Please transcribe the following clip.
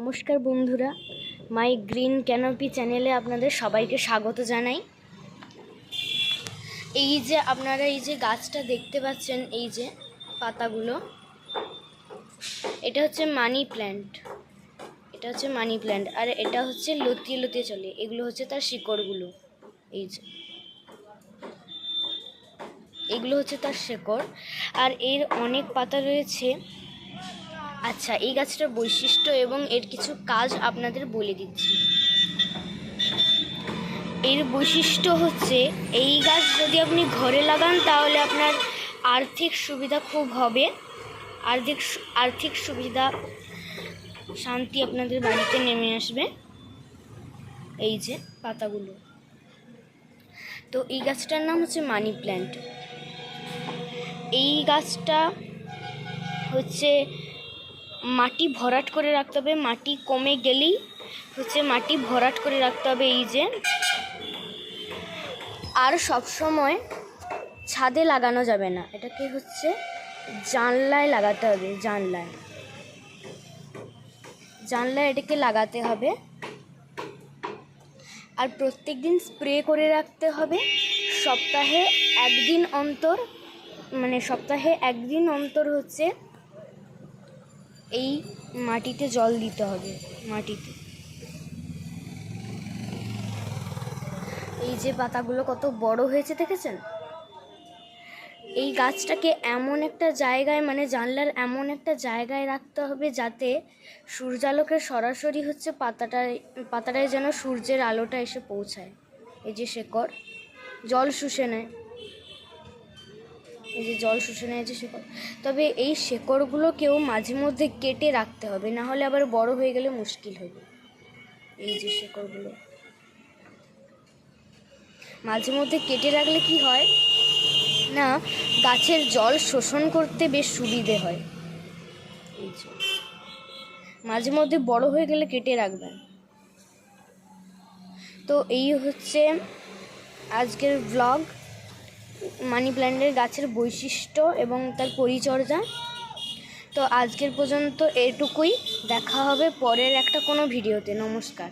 নমস্কার বন্ধুরা, মাই green canopy চ্যানেলে আপনাদের সবাইকে স্বাগত জানাই। এই যে আপনারা এই যে গাছটা দেখতে পাচ্ছেন, এই যে পাতাগুলো, এটা হচ্ছে মানি প্ল্যান্ট। আর এটা হচ্ছে লতিয়ে লতিয়ে চলে, এগুলো হচ্ছে তার শিকড়গুলো। এই যে এগুলো হচ্ছে তার শিকড়, আর এর অনেক পাতা রয়েছে। আচ্ছা, এই গাছটার বৈশিষ্ট্য এবং এর কিছু কাজ আপনাদের বলে দিচ্ছি। এর বৈশিষ্ট্য হচ্ছে, এই গাছ যদি আপনি ঘরে লাগান তাহলে আপনার আর্থিক সুবিধা খুব হবে। আর্থিক সুবিধা, শান্তি আপনাদের বাড়িতে নেমে আসবে। এই যে পাতাগুলো, তো এই গাছটার নাম হচ্ছে মানি প্ল্যান্ট। এই গাছটা হচ্ছে মাটি ভরাট করে রাখতে হবে, মাটি কমে গেলেই হচ্ছে মাটি ভরাট করে রাখতে হবে। এই যে, আর সব সময় ছাদে লাগানো যাবে না, এটাকে হচ্ছে জানলায় লাগাতে হবে। জানলায় এটাকে লাগাতে হবে। আর প্রত্যেক দিন স্প্রে করে রাখতে হবে। সপ্তাহে একদিন অন্তর হচ্ছে এই মাটিতে জল দিতে হবে। এই যে পাতাগুলো কত বড় হয়েছে দেখেছেন? এই গাছটাকে এমন একটা জায়গায়, জানলার এমন একটা জায়গায় রাখতে হবে যাতে সূর্যালোকের সরাসরি হচ্ছে পাতাটায় যেন সূর্যের আলোটা এসে পৌঁছায়। এই যে শেকড় জল শুষে নেয়, যে শেকড়। তবে এই শেকড়গুলোকেও মাঝে মধ্যে কেটে রাখতে হবে, না হলে আবার বড় হয়ে গেলে মুশকিল হবে। এই যে শেকড়গুলো মাঝে মধ্যে কেটে রাখলে কি হয় না, গাছের জল শোষণ করতে বেশ সুবিধে হয়। এই যে মাঝে মধ্যে বড় হয়ে গেলে কেটে রাখবেন। তো এই হচ্ছে আজকের ব্লগ, মানি প্ল্যান্টের গাছের বৈশিষ্ট্য এবং তার পরিচর্যা। তো আজকের পর্যন্ত এটুকুই, দেখা হবে পরের একটা কোনো ভিডিওতে। নমস্কার।